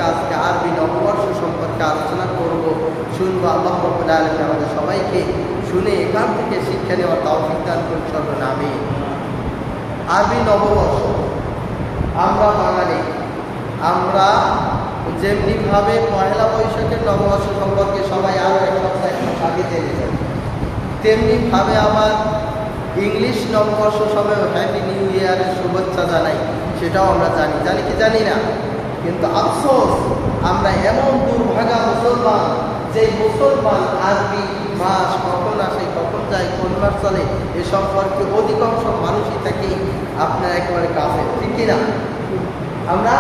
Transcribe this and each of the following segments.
উপলক্ষে আজকে আরবি নববর্ষ সম্পর্কে আলোচনা করব, শুনবো। আল্লাহ রাব্বুল আলামিন আমাদের সবাইকে শুনে এখান থেকে শিক্ষা নেওয়ার তৌফিক দান করুন, সকলে আমিন। আরবি নববর্ষ, আমরা বাঙালি, আমরা যেমনিভাবে পহেলা বৈশাখের নববর্ষ সম্পর্কে সবাই আরও এক সপ্তাহ আগে জেনে যাই, তেমনিভাবে আবার ইংলিশ নববর্ষ সময়ও হ্যাপি নিউ ইয়ারের শুভেচ্ছা জানাই, সেটাও আমরা জানি কি জানি না। কিন্তু আফসোস, আমরা এমন দুর্ভাগা মুসলমান, যে মুসলমান আরবি মাস কখন আসে, কখন যায়, কোন মাস চলে এ সম্পর্কে অধিকাংশ মানুষই থাকে আপনার একেবারে কাফের, ঠিক কিনা? আমরা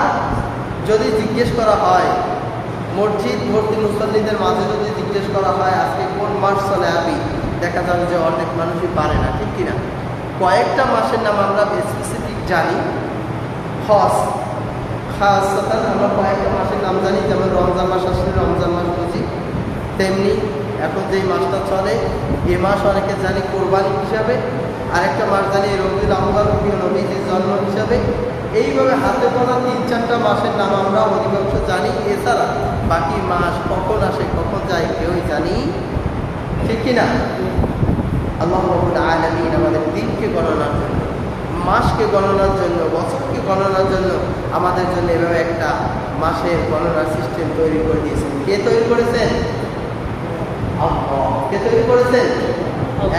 যদি জিজ্ঞেস করা হয়, মসজিদ ভর্তি মুসল্লিদের মাঝে যদি জিজ্ঞেস করা হয় আজকে কোন মাস চলে আরবি, দেখা যাবে যে অনেক মানুষই পারে না, ঠিক কিনা? কয়েকটা মাসের নাম আমরা স্পেসিফিক জানি, খাসাতান আমরা কয়েকটা মাসের নাম জানি, যেমন রমজান মাস আসলে রমজান মাস বুঝি, তেমনি এখন যেই মাসটা চলে এ মাস অনেকে জানি কোরবানি হিসাবে, আরেকটা মাস জানি রবিউল আউয়াল, প্রিয় নবীজির জন্ম হিসাবে। এইভাবে হাতে গোনা 3-4টা মাসের নাম আমরা অধিকাংশ জানি, এছাড়া বাকি মাস কখন আসে কখন যায় কেউই জানি, ঠিক কিনা? আল্লাহ রাব্বুল আলামিন আমাদের দিনকে গণনার জন্য, মাসকে গণনার জন্য, বছরকে গণনার জন্য আমাদের জন্য এভাবে একটা মাসের গণনার সিস্টেম তৈরি করে দিয়েছেন। কে তৈরি করেছেন? আল্লাহ। কে তৈরি করেছেন?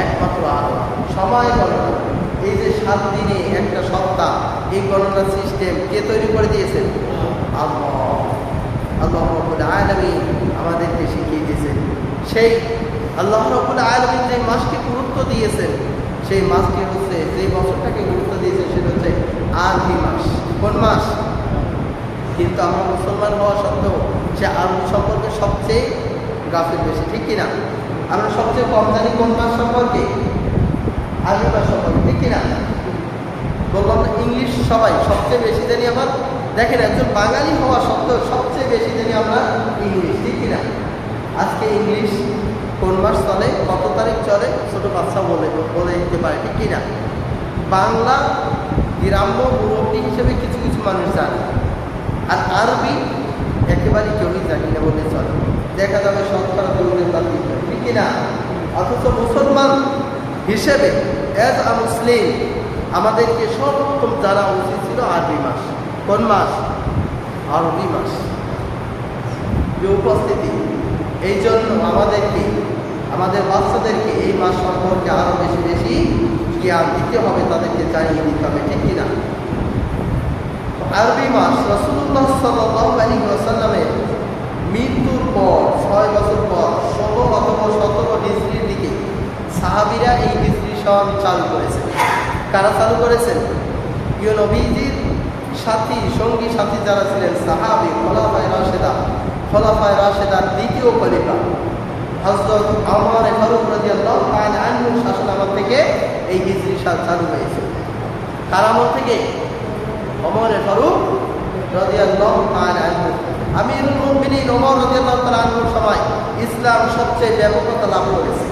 একমাত্র আল্লাহ। সময় গণনা, এই যে 7 দিনে একটা সপ্তাহ, এই গণনার সিস্টেম কে তৈরি করে দিয়েছেন? আল্লাহ। আল্লাহ রাব্বুল আলামিন আমাদেরকে শিখিয়ে দিয়েছেন। সেই আল্লাহ রাব্বুল আলামিন যে মাসকে গুরুত্ব দিয়েছেন, সেই মাসটি হচ্ছে, যে বছরটাকে গুরুত্ব দিয়েছেন সেটা হচ্ছে আরবি মাস। কোন মাস? কিন্তু আমরা মুসলমান হওয়া সত্ত্বেও সে আরবি সম্পর্কে সবচেয়ে গাফিল বেশি, ঠিক কিনা? আমরা সবচেয়ে কম জানি কোন মাস সম্পর্কে? আরবি মাস সম্পর্কে, ঠিক কিনা? বললাম না, ইংলিশ সবাই সবচেয়ে বেশি জানি। আবার দেখেন, একজন বাঙালি হওয়া সত্ত্বেও সবচেয়ে বেশি জানি আমরা ইংলিশ, ঠিক কিনা? আজকে ইংলিশ কোন মাস চলে, কত তারিখ চলে, ছোট বাচ্চা বলে দিতে পারে, ঠিক কিনা? বাংলা গ্রাম্য মুরব্বী হিসেবে কিছু কিছু মানুষ জানে, আর আরবি একেবারেই কেউই জানি না বলে চলে, দেখা যাবে শতকরা 2-3, ঠিক কিনা? অথচ মুসলমান হিসেবে অ্যাজ আ মুসলিম আমাদেরকে সর্বোত্তম জানা উচিত ছিল আরবি মাস। কোন মাস? আরবি মাস। যে উপস্থিতি, এই জন্য আমাদেরকে, আমাদের বাচ্চাদেরকে এই মাস সম্পর্কে আরো বেশি বেশি জ্ঞান দিতে হবে, তাদেরকে জানিয়ে দিতে হবে, ঠিক কিনা? আরবি মাস রাসূলুল্লাহ সাল্লাল্লাহু আলাইহি ওয়াসাল্লামের মৃত্যুর পর 6 বছর পর 16 অথবা 17 হিজরির দিকে সাহাবীরা এই হিজরি সন চালু করেছেন। কারা চালু করেছেন? প্রিয় নবীজির সঙ্গী সাথী যারা ছিলেন সাহাবী, খোলাফায়ে রাশেদার দ্বিতীয় খলিফা হযরত ওমর ফারুক রাদিয়াল্লাহু তাআলা আনহুর শাসনামল থেকে এই হিজরি সাল চালু হয়েছে। কার আমল থেকে? ওমর ফারুক রাদিয়াল্লাহু তাআলা আনহু। আমিরুল মুমিনিন ওমর রাদিয়াল্লাহু তাআলা আনহুর সময় ইসলাম সবচেয়ে ব্যাপকতা লাভ করেছে,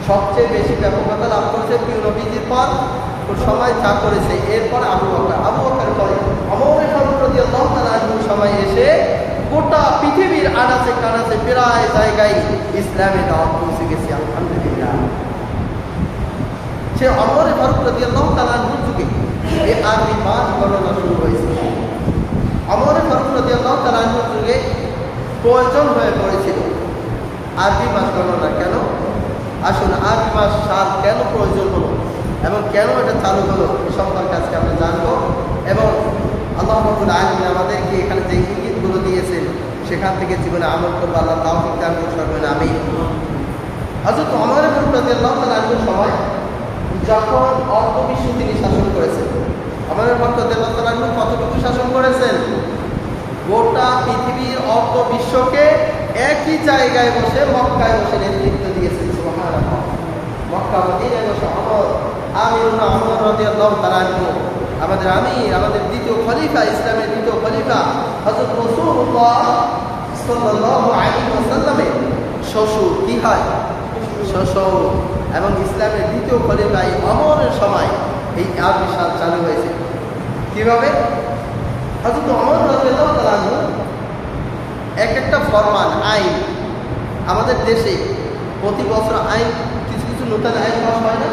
সবচেয়ে বেশি ব্যাপকতা লাভ করেছে প্রিয় নবীজির পর সময় যা করেছে, এরপর আবু বকর পরে ওমর ফারুক রাদিয়াল্লাহু তাআলা আনহুর সময় এসে গোটা পৃথিবীর আনাচে কানাচে প্রায় জায়গায় ইসলামে দাওয়াত পৌঁছে গেছে, আলহামদুলিল্লাহ। সে ওমর ফারুক রাদিয়াল্লাহু তাআলা আনহুর যুগে এই আরবি মাস গণনা শুরু হয়েছে। ওমর ফারুক রাদিয়াল্লাহু তাআলা আনহুর যুগে প্রয়োজন হয়ে পড়েছিল আরবি মাস গণনা। কেন? আসুন, আরবি মাস সাল কেন প্রয়োজন হলো এবং কেন এটা চালু হলো এ সম্পর্কে আজকে আমরা জানবো। এবং আল্লাহ রাব্বুল আলামিন আমাদেরকে এখানে যে ইঙ্গিতগুলো দিয়েছেন সেখান থেকে জীবনে আমল করবো, আল্লাহ তাওফিক দান করবেন, আমিন। হযরত ওমর ফারুক রাদিয়াল্লাহু তাআলা আনহুর সময় যখন অর্ধবিশ্ব তিনি শাসন করেছেন, ওমর ফারুক রাদিয়াল্লাহু তাআলা আনহু কতটুকু শাসন করেছেন? গোটা পৃথিবীর অর্ধবিশ্বকে একই জায়গায় বসে মক্কায় বসে নেতৃত্ব দিয়েছেন। সুবহানাল্লাহ। মক্কা মদিনায় বসে ওমর রাদিয়াল্লাহু তাআলা আনহু, আমাদের আমির, আমাদের দ্বিতীয় খলিফা, ইসলামের দ্বিতীয় খলিফা হযরত রাসূলুল্লাহ সাল্লাল্লাহু আলাইহি ওয়াসাল্লামের শ্বশুর, কি হয়? শ্বশুর। এবং ইসলামের দ্বিতীয় খলিফা ওমরের সময় এই আরবি সাল চালু হয়েছে। কিভাবে? হযরত ওমর রাদিয়াল্লাহু তাআলা আনহু একটা ফরমান আইন আমাদের দেশে প্রতি বছর আইন কিছু কিছু নতুন আইন পাস হয় না,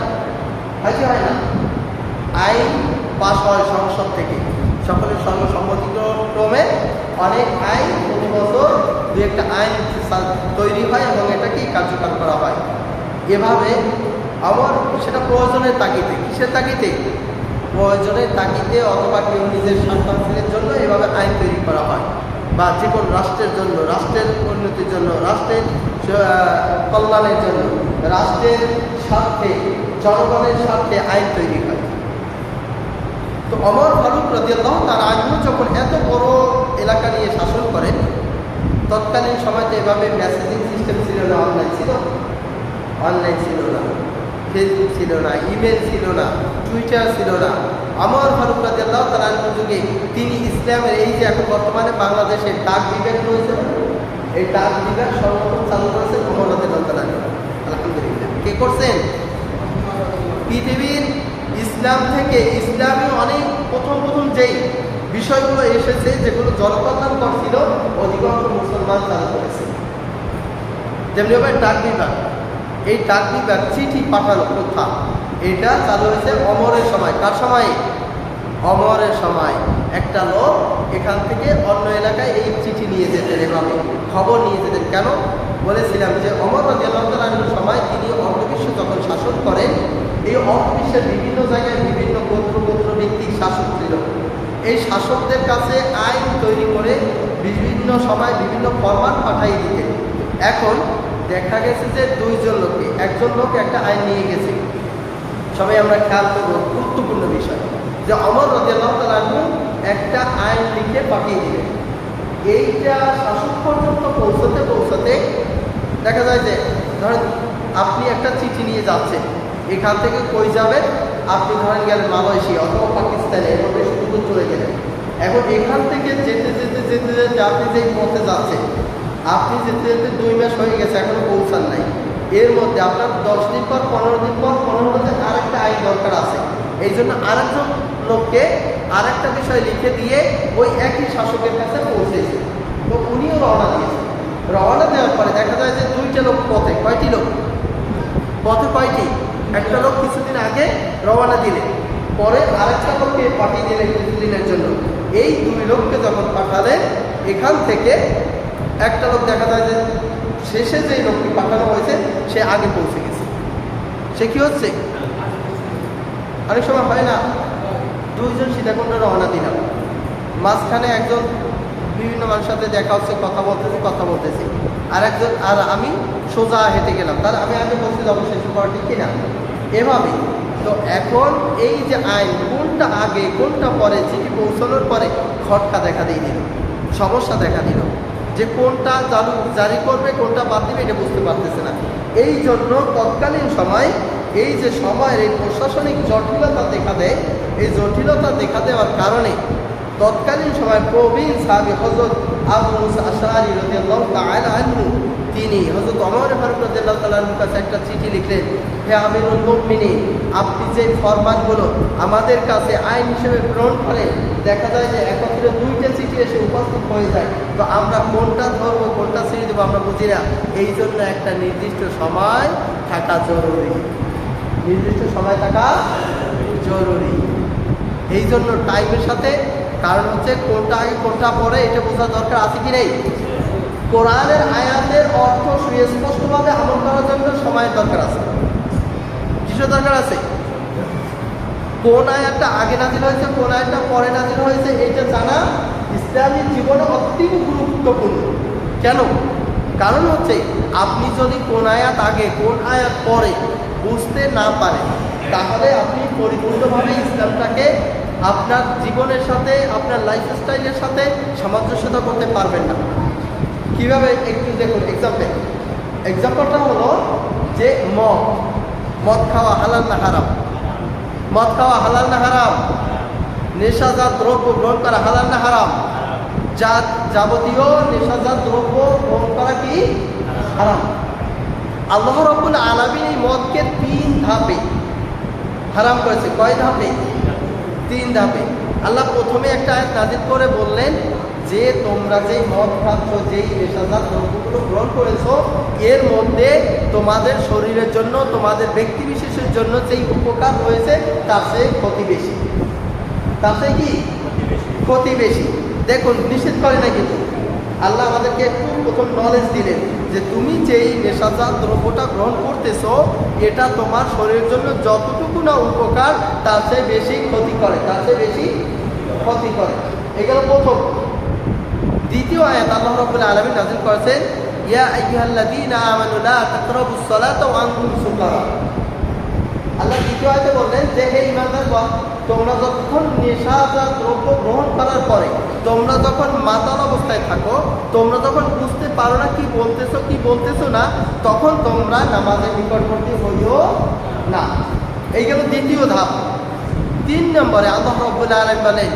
হয় না? আইন পাস হয় সংসদ থেকে, সকলের সর্বসম্মতিক্রমে অনেক আইন প্রতি বছর দু একটা আইন তৈরি হয় এবং এটাকে কার্যকর করা হয়। এভাবে আবার সেটা প্রয়োজনের তাগিদে, কিসের তাগিদে? প্রয়োজনের তাগিদে অথবা কেউ নিজের স্বার্থান্বেষণের জন্য এভাবে আইন তৈরি করা হয়, বা যে কোনো রাষ্ট্রের জন্য, রাষ্ট্রের উন্নতির জন্য, রাষ্ট্রের কল্যাণের জন্য, রাষ্ট্রের স্বার্থে, জনগণের স্বার্থে আইন তৈরি হয়। তো ওমর ফারুক রাদিয়াল্লাহু তাআলা আনহু যখন এত বড় এলাকা নিয়ে শাসন করেন, তৎকালীন সময়তে এভাবে মেসেজিং সিস্টেম ছিল না, অনলাইন ছিল না, ফেসবুক ছিল না, ইমেল ছিল না, টুইটার ছিল না। ওমর ফারুক রাদিয়াল্লাহু তাআলা আনহু যুগে তিনি ইসলামের এই যে এখন বর্তমানে বাংলাদেশের ডাক বিভাগ রয়েছে, এই ডাক বিভাগ সর্বপ্রথম চালু করেছেন ওমর রাদিয়াল্লাহু তাআলা। আলহামদুলিল্লাহ। কে করছেন? পৃথিবীর ইসলাম থেকে ইসলামী অনেক প্রথম যেই বিষয়গুলো এসেছে, যেগুলো জনকল্যাণকর ছিল, অধিকাংশ মুসলমান চালু করেছে। যেমনিভাবে ডাক বিভাগ, এই ডাক বিভাগ চিঠি পাঠানো প্রথা, এটা চালু হয়েছে ওমরের সময়। কার সময়? ওমরের সময়। একটা লোক এখান থেকে অন্য এলাকায় এই চিঠি নিয়ে যেতেন, এভাবে খবর নিয়ে যেতেন। কেন? বলেছিলাম যে ওমর রাদিয়াল্লাহু তাআলার সময় তিনি অর্ধবিশ্ব যখন শাসন করেন, এই অর্ধবিশ্বের বিভিন্ন জায়গায় বিভিন্ন গোত্র ভিত্তিক শাসক ছিল। এই শাসকদের কাছে আইন তৈরি করে বিভিন্ন সময় বিভিন্ন ফরমান পাঠিয়ে দিতেন। এখন দেখা গেছে যে দুইজন লোকে, একজন লোক একটা আইন নিয়ে গেছে, সবাই আমরা খেয়াল করবো গুরুত্বপূর্ণ বিষয় যে ওমর রাদিয়াল্লাহু তাআলা একটা আইন লিখে পাঠিয়ে দিলেন। এইটা শাসক পর্যন্ত পৌঁছতে দেখা যায় যে ধরেন আপনি একটা চিঠি নিয়ে যাচ্ছেন, এখান থেকে কই যাবেন? আপনি ধরেন গেলেন মালয়েশিয়া অথবা পাকিস্তানে, এরপর বেশি দূর চলে গেলেন। এখন এখান থেকে যেতে আপনি যেই পথে যাচ্ছেন, আপনি যেতে 2 মাস হয়ে গেছে, এখনো পৌঁছান নাই। এর মধ্যে আপনার 10 দিন পর, 15 দিন পর, 15 দিন আরেকটা আইন দরকার আছে। এই জন্য আরেকজন লোককে আরেকটা বিষয় লিখে দিয়ে ওই একই শাসকের কাছে পৌঁছেছে। তো উনিও রওনা দিয়েছেন। রওনা দেওয়ার পরে দেখা যায় যে 2টা লোক পথে, কয়টি লোক পথে? কয়টি? একটা লোক কিছুদিন আগে রওনা দিলেন, পরে আরেকটা লোককে পাঠিয়ে দিলেন কিছুদিনের জন্য। এই 2 লোককে যখন পাঠালেন, এখান থেকে একটা লোক দেখা যায় যে শেষে যে লোকটি পাঠানো হয়েছে সে আগে পৌঁছে গেছে। সে কি হচ্ছে? অনেক সময় হয় না, 2 জন সীতাকুণ্ড রওনা দিলাম, মাঝখানে একজন বিভিন্ন মানুষের সাথে দেখা হচ্ছে, কথা বলতেছি, আর আমি সোজা হেঁটে গেলাম, তার আমি আগে বলছি অবশ্যই করা ঠিক কিনা, এভাবে। তো এখন এই যে আইন, কোনটা আগে কোনটা পরে, চিঠি পৌঁছানোর পরে খটকা দেখা দিয়ে দিল, সমস্যা দেখা দিল যে কোনটা জারি করবে, কোনটা বাদ দিবে, এটা বুঝতে পারতেছে না। এই জন্য তৎকালীন সময় এই যে সময়ের এই প্রশাসনিক জটিলতা দেখা দেয়, এই জটিলতা দেখা দেওয়ার কারণে তৎকালীন সময় প্রবীণ সাহাবী হযরত আবু মুসা আশআরী রাদিয়াল্লাহু তাআলা আনহু, তিনি হযরত ওমর ফারুক রাদিয়াল্লাহু তাআলা আনহুর কাছে একটা চিঠি লিখলেন, হে আমিরুল মুমিনিন, আপনি যে ফরমানগুলো আমাদের কাছে আইন হিসেবে গ্রহণ করেন, দেখা যায় যে একত্রে 2টা চিঠি এসে উপস্থিত হয়ে যায়, তো আমরা কোনটা ধরবো, কোনটা ছেড়ে দেবো আমরা বুঝি না। এই জন্য একটা নির্দিষ্ট সময় থাকা জরুরি, নির্দিষ্ট সময় থাকা জরুরি। এই জন্য টাইমের সাথে, কারণ হচ্ছে কোনটা আগে কোনটা পরে এটা বোঝা দরকার আছে কি নেই? কোরআনের আয়াতের অর্থ সুস্পষ্টভাবে আমল করার জন্য সময়ের দরকার আছে। কিসের দরকার আছে? কোন আয়াতটা আগে নাজিল হয়েছে, কোন আয়াতটা পরে নাজিল হয়েছে, এটা জানা ইসলামের জীবনে অত্যন্ত গুরুত্বপূর্ণ। কেন? কারণ হচ্ছে আপনি যদি কোন আয়াত আগে কোন আয়াত পরে বুঝতে না পারেন, তাহলে আপনি পরিপূর্ণভাবে ইসলামটাকে আপনার জীবনের সাথে, আপনার লাইফস্টাইলের সাথে সামঞ্জস্যতা করতে পারবেন না। কিভাবে? একটু দেখুন এক্সাম্পলটা হলো যে মদ খাওয়া হালাল না হারাম? মদ খাওয়া হালাল না হারাম? নেশাজাত দ্রব্য গ্রহণ করা হালাল না হারাম? যাবতীয় নেশাজাত দ্রব্য গ্রহণ করা কি হারাম? আল্লাহ রাব্বুল আলামিন এই মদকে 3 ধাপে হারাম করেছে। কয় ধাপে? 3 ধাপে। আল্লাহ প্রথমে একটা আয়াত নাযিল করে বললেন যে তোমরা যেই মদ খাচ্ছ, যেই নেশাদার দ্রব্যগুলো গ্রহণ করেছো, এর মধ্যে তোমাদের শরীরের জন্য, তোমাদের ব্যক্তি বিশেষের জন্য যেই উপকার রয়েছে তার চেয়ে ক্ষতি বেশি। তার চেয়ে কি ক্ষতি বেশি। দেখুন, নিষেধ করে না কিন্তু আল্লাহ আমাদেরকে একটু প্রথম নলেজ দিলেন যে তুমি যেই নেশাজাত দ্রব্যটা গ্রহণ করতেছো, এটা তোমার শরীরের জন্য যতটুকু না উপকার তার চেয়ে বেশি ক্ষতি করে, তার চেয়ে বেশি ক্ষতি করে। এগুলো প্রথম। দ্বিতীয় আয়াত আল্লাহ রাব্বুল আলামিন নাযিল করেছেন, ইয়া আইয়ুহাল্লাযীনা আমানু লা তাকরাবুস সালাতা ওয়া আনতুম সুকারা। আল্লাহ দ্বিতীয় আয়াতে বললেন যে হে ঈমানদারগণ, তোমরা যখন নেশাজাত দ্রব্য গ্রহণ করার পরে, তোমরা যখন মাতাল অবস্থায় থাকো, তোমরা যখন বুঝতে পারো না কি বলতেছো না, তখন তোমরা নামাজের নিকটবর্তী হইও না। এই গেল দ্বিতীয় ধাপ। 3 নম্বরে আল্লাহ রাব্বুল আলামিন বলেন,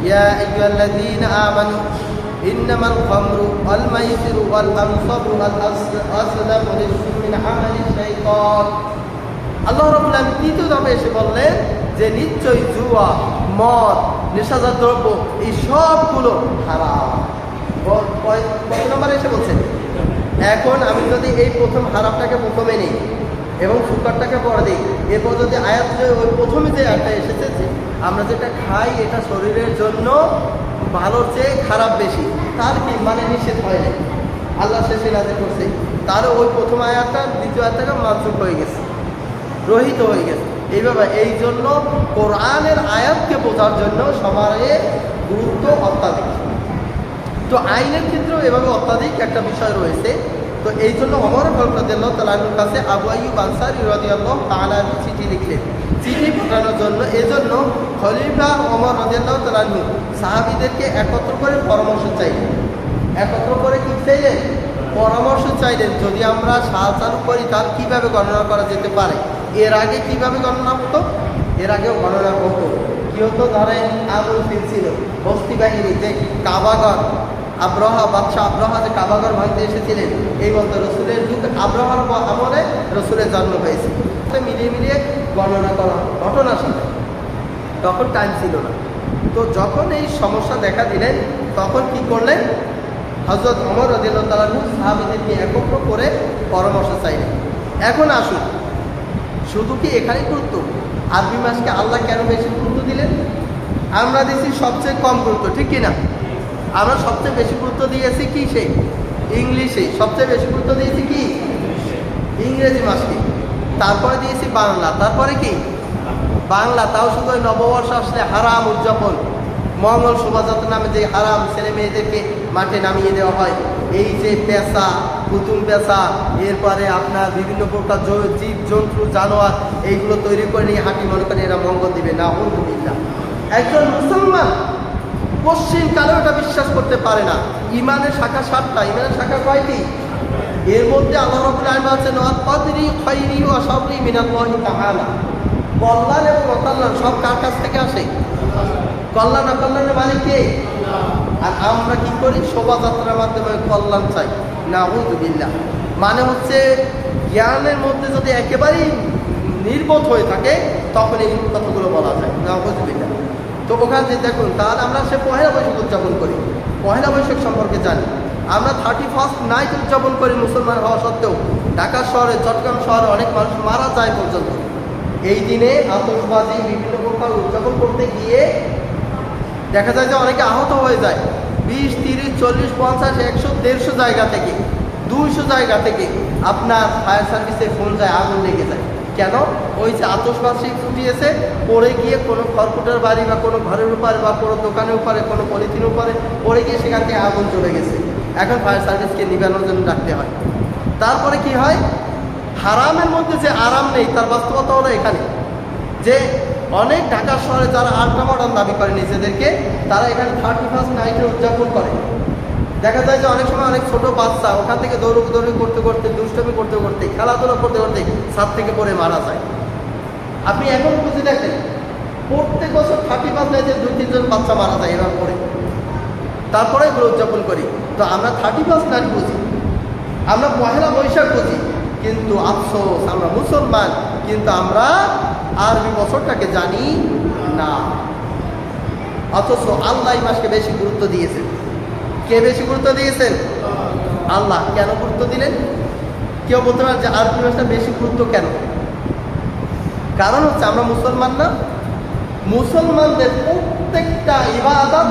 ইয়া আইয়ুহাল্লাযীনা আমানু ইন্নামাল খামরু ওয়াল মাইসিরু ওয়াল আনসাবু ওয়াল আসলামু রিজসুম মিন আমালিশ শাইতান। আল্লাহ রাব্বুল আলামিন তৃতীয় ধাপে এসে বললেন যে নিশ্চয়ই জুয়া, মদ, নেশাজাত দ্রব্য এই সবগুলো হারাম। কত নম্বরে এসে বলছেন? এখন আমি যদি এই প্রথম হারামটাকে প্রথমে নিই এবং সুকারটাকে পরে দিই, এরপর যদি আয়াত ওই প্রথমে যে আয়াতটা এসেছে যে আমরা যেটা খাই এটা শরীরের জন্য ভালোর চেয়ে খারাপ বেশি, তার কি মানে নিষেধ হয় না, আল্লাহ শেষে নাযিল করছে, তার ওই প্রথম আয়াতটা দ্বিতীয় আয়াতটাকে মানসুখ হয়ে গেছে, রহিত হয়ে গেছে। এইভাবে এই জন্য কোরআনের আয়াতকে বোঝার জন্য সমাজে গুরুত্ব অত্যাধিক। তো আইনের ক্ষেত্রেও এভাবে অত্যাধিক একটা বিষয় রয়েছে। তো এই জন্য ওমর রাদিয়াল্লাহু তাআলা আনহুর কাছে আবু আইয়ুব আনসারী রাদিয়াল্লাহু তাআলা আনহু চিঠি লিখলেন। চিঠি পাঠানোর জন্য এজন্য খলিফা ওমর রাদিয়াল্লাহু তাআলা আনহু সাহাবীদেরকে একত্র করে পরামর্শ চাইলেন। একত্র করে কি চাইলেন? পরামর্শ চাইলেন। যদি আমরা সাল চালু করি তার কীভাবে গণনা করা যেতে পারে। এর আগে কিভাবে গণনা হতো? এর আগেও গণনা হতো। কী হতো? ধরেন আবুল ফিল ছিল বস্তি বাহিনী, যে কাবাগর বাদশাহ আব্রাহা যে কাবাগর ভাঙতে এসেছিলেন, এই বলতো রসুলের যুগ আব্রাহার আমলে রসুলের জন্ম হয়েছে। মিলিয়ে মিলিয়ে গণনা করা ঘটনা সাথে তখন টাইম ছিল না। তো যখন এই সমস্যা দেখা দিলেন তখন কি করলেন? হযরত ওমর রাদিয়াল্লাহু তাআলা সাহাবীদেরকে একত্র করে পরামর্শ চাইলেন। এখন আসুন, শুধু কি এখানেই গুরুত্ব? আরবি মাসকে আল্লাহ কেন বেশি গুরুত্ব দিলেন? আমরা দিয়েছি সবচেয়ে কম গুরুত্ব, ঠিক কিনা? আমরা সবচেয়ে বেশি গুরুত্ব দিয়েছি কি? সেই ইংলিশে সবচেয়ে বেশি গুরুত্ব দিয়েছি কি? ইংরেজি মাসকে। তারপরে দিয়েছি বাংলা। তারপরে কি? বাংলা। তাও শুধু ওই নববর্ষ আসলে হারাম উদযাপন, মঙ্গল শোভাযাত্রা নামে যে হারাম ছেলে মেয়েদেরকে মাঠে নামিয়ে দেওয়া হয়, এই যে পেশা, কুতুম পেশা, এরপরে আপনার বিভিন্ন প্রকার জীব জন্তু জানোয়ার এইগুলো তৈরি করে নিয়ে হাঁটি, মনে করেন এরা মঙ্গল দিবে না। আলহামদুলিল্লাহ, একজন মুসলমান পশ্চিম কালেও এটা বিশ্বাস করতে পারে না। ইমানের শাখা 7টা। ইমানের শাখা কয়টি? এর মধ্যে আল্লাহ রাব্বুল আলামিন বলেছেন ওয়াল-কদরি খাইরি ওয়া শাররি মিনাল্লাহি তাআলা। কল্যাণ এবং অকল্যাণ সব কার কাছ থেকে আসে? কল্যাণ অকল্যাণের মালিক কে? আর আমরা কি করি? শোভাযাত্রার মাধ্যমে কল্যাণ চাই। নাউযুবিল্লাহ। মানে হচ্ছে জ্ঞানের মধ্যে যদি একেবারেই নির্বোধ হয়ে থাকে তখন এই কথাগুলো বলা যায়। নাউযুবিল্লাহ। তো ওখানে যে দেখুন, তাহলে আমরা সে পহেলা বৈশাখ উদযাপন করি, পহেলা বৈশাখ সম্পর্কে জানি। আমরা 31st নাইট উদযাপন করি মুসলমান হওয়া সত্ত্বেও। ঢাকা শহরে, চট্টগ্রাম শহরে অনেক মানুষ মারা যায় পর্যন্ত। এই দিনে আতশবাজি বিভিন্ন প্রকার উদযাপন করতে গিয়ে দেখা যায় যে অনেকে আহত হয়ে যায়। 20, 30, 40, 50, 100, 150 জায়গা থেকে, 200 জায়গা থেকে আপনার ফায়ার সার্ভিসে ফোন যায়, আগুন লেগে যায়। কেন? ওই যে আতশবাজি ফুটিয়েছে, পড়ে গিয়ে কোনো খড়কুটার বাড়ি বা কোনো ঘরের উপরে বা কোনো দোকানের উপরে, কোনো পলিথিনের উপরে পড়ে গিয়ে সেখান থেকে আগুন চলে গেছে। এখন ফায়ার সার্ভিসকে নিবানোর জন্য ডাকতে হয়। তারপরে কি হয়? হারামের মধ্যে যে আরাম নেই তার বাস্তবতা হলো এখানে যে অনেক ঢাকা শহরে যারা আল্ট্রা মডার্ন দাবি করে নিজেদেরকে, তারা এখানে 31st নাইটের উদযাপন করে। দেখা যায় যে অনেক সময় অনেক ছোট বাচ্চা ওখান থেকে দৌড়ি করতে করতে, দুষ্টমি করতে করতে, খেলাধুলা করতে করতে ছাদ থেকে পড়ে মারা যায়। আপনি এখন বুঝে দেখেন প্রত্যেক বছর 31st নাইটে 2-3 জন বাচ্চা মারা যায় এবার পরে। তারপরে এগুলো উদযাপন করি। তো আমরা 31st নাইট বুঝি, আমরা পহেলা বৈশাখ বুঝি, কিন্তু আফসোস আমরা মুসলমান, কিন্তু আমরা আরবি বছরটাকে জানি না। অথচ আল্লাহ এই মাসকে বেশি গুরুত্ব দিয়েছেন। কে বেশি গুরুত্ব দিয়েছেন? আল্লাহ। কেন গুরুত্ব দিলেন? কেউ বলতে পারে যে আরবি মাসটা বেশি গুরুত্ব কেন? কারণ হচ্ছে আমরা মুসলমান না, মুসলমানদের প্রত্যেকটা ইবাদত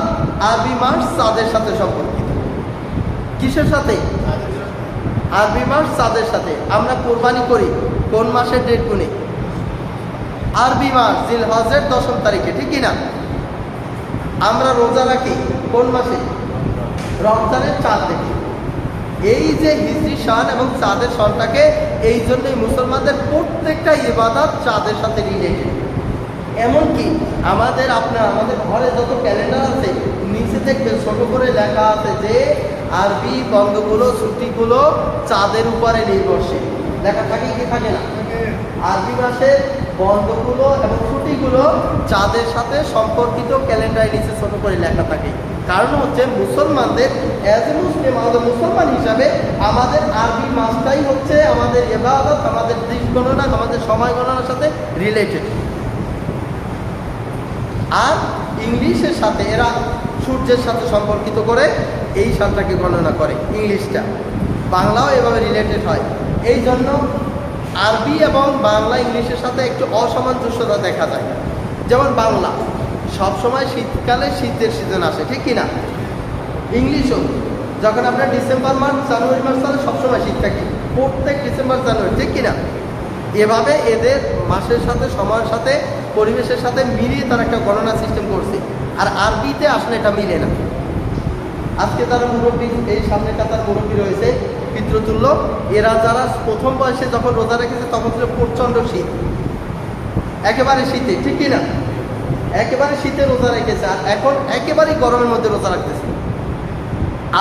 আরবি মাস চাঁদের সাথে সম্পর্কিত। কিসের সাথে? আরবি মাস চাঁদের সাথে। আমরা কোরবানি করি কোন মাসের ডেট গুনে? আরবি মাস জিলহজের 10 তারিখে, ঠিক কিনা? আমরা রোজা রাখি কোন মাসে? রমজানের চাঁদ দেখি। এই যে হিজরি সন এবং চাঁদের সনটাকে, এই জন্যই মুসলমানদের প্রত্যেকটা ইবাদত চাঁদের সাথে রিলেটেড। এমনকি আমাদের ঘরে যত ক্যালেন্ডার আছে নিচে দেখবেন ছোট করে লেখা আছে যে আরবি বন্ধগুলো ছুটিগুলো চাঁদের উপরে নির্ভরশীল। লেখা থাকে কি থাকে না? আরবি মাসের বন্ধগুলো এবং ছুটিগুলো চাঁদের সাথে সম্পর্কিত ক্যালেন্ডারের নিচে ছোট করে লেখা থাকে। কারণ হচ্ছে মুসলমানদের অ্যাজ এ মুসলিম, আমাদের মুসলমান হিসাবে আমাদের আরবি মাসটাই হচ্ছে আমাদের ইবাদত, আমাদের দিন গণনা, আমাদের সময় গণনার সাথে রিলেটেড। আর ইংলিশের সাথে এরা সূর্যের সাথে সম্পর্কিত করে এই সালটাকে গণনা করে। ইংলিশটা বাংলাও এভাবে রিলেটেড হয়। এই জন্য আরবি এবং বাংলা ইংলিশের সাথে একটু অসামঞ্জস্যতা দেখা যায়। যেমন বাংলা সবসময় শীতকালে শীতের সিজন আসে, ঠিক কিনা? ইংলিশও যখন আপনার ডিসেম্বর মাস, জানুয়ারি মাস তাহলে সবসময় শীত থাকে, প্রত্যেক ডিসেম্বর জানুয়ারি, ঠিক কিনা? এভাবে এদের মাসের সাথে, সময়ের সাথে, পরিবেশের সাথে মিলিয়ে তারা একটা গণনা সিস্টেম করছে। আর আরবিতে আসলে এটা মিলে না। আজকে তারা মুরব্বী, এই সামনে কাতার মুরব্বী রয়েছে পিতৃতুল্য, এরা যারা প্রথম বয়সে যখন রোজা রেখেছে তখন ছিল প্রচণ্ড শীত, একেবারে শীতে, ঠিক কিনা? একেবারে শীতে রোজা রেখেছে, আর এখন একেবারেই গরমের মধ্যে রোজা রাখতেছে।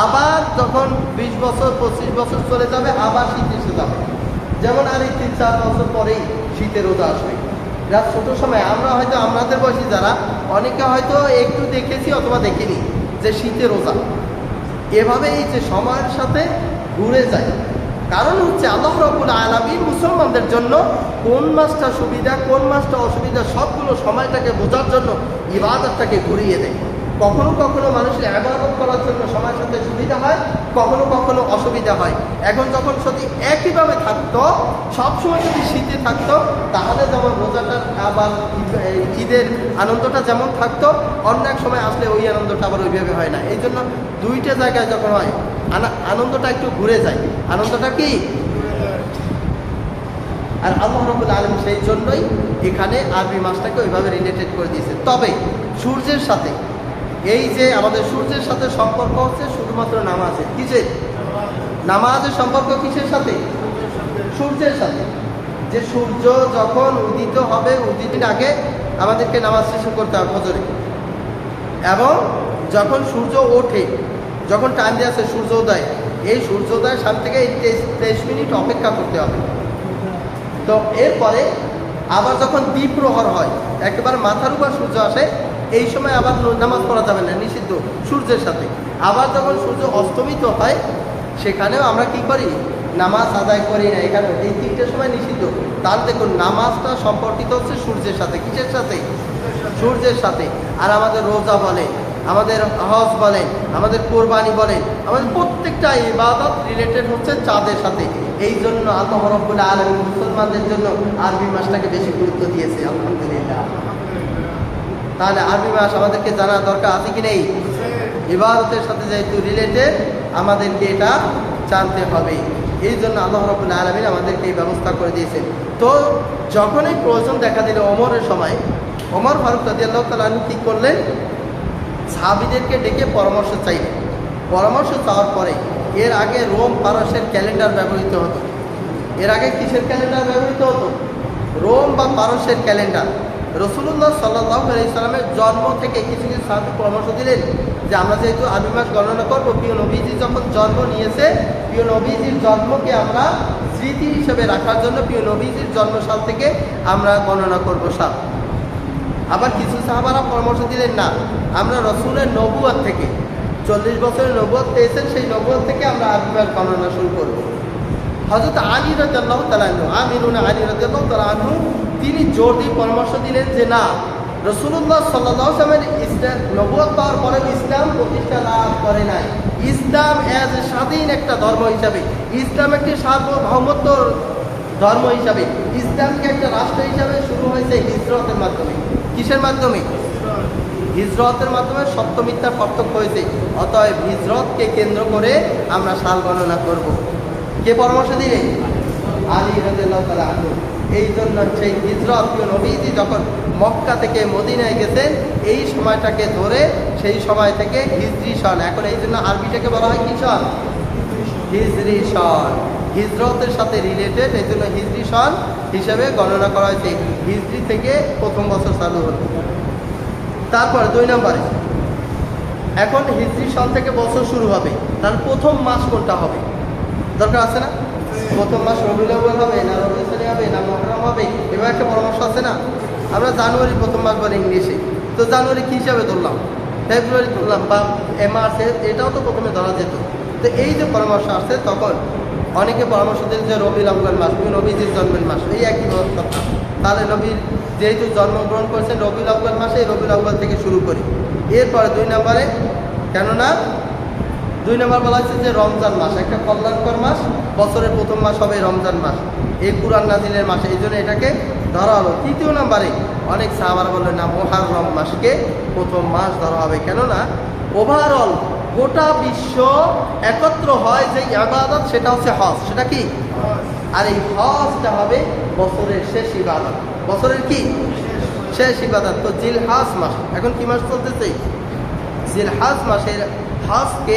আবার যখন 20 বছর 25 বছর চলে যাবে আবার শীত এসে যাবে। যেমন আর এই 3-4 বছর পরেই শীতে রোজা আসবে। যার ছোট সময় আমরা হয়তো, আমাদের বয়সী যারা, অনেকে হয়তো একটু দেখেছি অথবা দেখিনি যে শীতে রোজা। এভাবে এই যে সময়ের সাথে ঘুরে যায়। কারণ হচ্ছে আল্লাহ রাব্বুল আলামিন মুসলমানদের জন্য কোন মাসটা সুবিধা, কোন মাসটা অসুবিধা, সবগুলো সময়টাকে বোঝার জন্য ইবাদতটাকে ঘুরিয়ে দেয়। কখনো কখনো মানুষের ইবাদত করার জন্য সময়ের সাথে সুবিধা হয়, কখনো কখনো অসুবিধা হয়। এখন যখন যদি একইভাবে থাকতো, সবসময় যদি শীতে থাকতো, তাহলে যেমন রোজাটার আবার ঈদের আনন্দটা যেমন থাকতো, অন্য এক সময় আসলে ওই আনন্দটা আবার ওইভাবে হয় না। এই জন্য দুইটা জায়গায় যখন হয় আনন্দটা একটু ঘুরে যায়। আনন্দটা কি? আর আল্লাহ রাব্বুল আলামিন সেই জন্যই এখানে আরবি মাসটাকে ওইভাবে রিলেটেড করে দিয়েছে। তবে সূর্যের সাথে, এই যে আমাদের সূর্যের সাথে সম্পর্ক হচ্ছে শুধুমাত্র নামাজের। কিসের? নামাজের সম্পর্ক কিসের সাথে? সূর্যের সাথে। যে সূর্য যখন উদিত হবে, উদিতের আগে আমাদেরকে নামাজ শেষ করতে হবে ফজরে, এবং যখন সূর্য ওঠে, যখন টাইম দিয়ে আছে সূর্যোদয়, এই সূর্যোদয়ের সামনে থেকে 23 মিনিট অপেক্ষা করতে হবে। তো এরপরে আবার যখন দ্বীপ্রহর হয়, একেবারে মাথার উপর সূর্য আসে, এই সময় আবার নামাজ পড়া যাবে না, নিষিদ্ধ সূর্যের সাথে। আবার যখন সূর্য অস্তমিত হয়, সেখানেও আমরা কি করি? নামাজ আদায় করি না। এখানে এই 3টে সময় নিষিদ্ধ। তাহলে দেখুন নামাজটা সম্পর্কিত হচ্ছে সূর্যের সাথে। কিসের সাথে? সূর্যের সাথে। আর আমাদের রোজা বলেন, আমাদের হজ বলেন, আমাদের কোরবানি বলেন, আমাদের প্রত্যেকটা ইবাদত রিলেটেড হচ্ছে চাঁদের সাথে। এই জন্য আল্লাহ রাব্বুল আলামিন মুসলমানদের জন্য আরবি মাসটাকে বেশি গুরুত্ব দিয়েছে। আলহামদুলিল্লাহ। তাহলে আরবি মাস আমাদেরকে জানা দরকার আছে কি নেই? ইবাদতের সাথে যেহেতু রিলেটেড, আমাদেরকে এটা জানতে হবে। এই জন্য আল্লাহ রাব্বুল আলামিন আমাদেরকে এই ব্যবস্থা করে দিয়েছেন। তো যখনই প্রয়োজন দেখা দিল ওমরের সময়, ওমর ফারুক রাদিয়াল্লাহু তাআলা আনহু কি করলেন? সাহাবীদেরকে ডেকে পরামর্শ চাইলেন। পরামর্শ চাওয়ার পরে, এর আগে রোম পারস্যের ক্যালেন্ডার ব্যবহৃত হতো। এর আগে কিসের ক্যালেন্ডার ব্যবহৃত হতো? রোম বা পারস্যের ক্যালেন্ডার। রাসূলুল্লাহ সাল্লাল্লাহু আলাইহি সাল্লামের জন্ম থেকে কিছু কিছু সাহাবী পরামর্শ দিলেন যে আমরা যেহেতু আরবি মাস গণনা করবো, প্রিয় নবীজি যখন জন্ম নিয়েছে, প্রিয় নবীজির জন্মকে আমরা স্মৃতি হিসেবে রাখার জন্য প্রিয় নবীজির জন্মসাল থেকে আমরা গণনা করবো সাল। আবার কিছু সাহাবারা পরামর্শ দিলেন না, আমরা রাসূলের নবুয়ত থেকে, 40 বছরের নবুয়ত পেয়েছেন, সেই নবুয়ত থেকে আমরা আরবি মাস গণনা শুরু করব। হযরত আলী রাদিয়াল্লাহু তাআলা আনহু, আমিরুনা আলী রাদিয়াল্লাহু তাআলা আনহু, তিনি জোর দিয়ে পরামর্শ দিলেন যে না, রাসূলুল্লাহ সাল্লাল্লাহু আলাইহি ওয়াসাল্লামের ইসলাম নবুয়ত পাওয়ার পরে ইসলাম প্রতিষ্ঠা লাভ করে নাই। ইসলাম এজ এ স্বাধীন একটা ধর্ম হিসাবে, ইসলাম একটি সার্বভৌমত্ব ধর্ম হিসাবে, ইসলামকে একটা রাষ্ট্র হিসাবে শুরু হয়েছে হিজরতের মাধ্যমে। কিসের মাধ্যমে? হিজরতের মাধ্যমে সত্য মিথ্যার পার্থক্য হয়েছে। অতএব হিজরতকে কেন্দ্র করে আমরা সাল গণনা করব। কে পরামর্শ দিলেন? আলী রাদিয়াল্লাহু তাআলা আনহু। এই জন্য সেই হিজরত নবীজি যখন মক্কা থেকে মদিনায় গেছেন, এই সময়টাকে ধরে সেই সময় থেকে হিজরি সন, এখন এই জন্য আরবিটাকে বলা হয় কি সন? হিজরি সন। হিজরতের সাথে রিলেটেড, এই জন্য হিজরি সন হিসেবে গণনা করা হয়েছে। হিজরি থেকে প্রথম বছর চালু হল। তারপরে 2 নম্বরে, এখন হিজরি সন থেকে বছর শুরু হবে, তার প্রথম মাস কোনটা হবে? দরকার আছে না? প্রথম মাস রবিউল আউয়াল হবে না রবিউল সানি হবে না মুহররম হবে? এবার একটা পরামর্শ আছে না? আমরা জানুয়ারি প্রথম মাস বলে ইংলিশে, তো জানুয়ারি কী হিসাবে ধরলাম? ফেব্রুয়ারি ধরলাম, বা মার্চ, এটাও তো প্রথমে ধরা যেত। তো এই যে পরামর্শ আসছে, তখন অনেকে পরামর্শ দেন যে রবিউল আউয়াল মাস নবীজির জন্মের মাস, এই একই কথা। তাহলে নবীর যেহেতু জন্মগ্রহণ করেছেন রবিউল আউয়াল মাসে, রবিউল আউয়াল থেকে শুরু করি। এরপরে 2 নম্বরে, কেননা 2 নম্বর বলা হচ্ছে যে রমজান মাস একটা কল্যাণকর মাস, বছরের প্রথম মাস হবে রমজান মাস, এই কুরআন নাজিলের মাসে, এই জন্য এটাকে ধরা হলো। 3 নম্বরে অনেক সাহাবারা বললেন না, মুহররম মাসকে প্রথম মাস ধরা হবে, কেননা ওভারঅল গোটা বিশ্ব একত্র হয় যে ইবাদত, সেটা হচ্ছে হজ। সেটা কি? আর এই হজটা হবে বছরের শেষ ইবাদত। বছরের কি শেষ ইবাদত? তো জিলহজ মাস, এখন কি মাস চলতেছে? জিলহজ মাসের হজকে,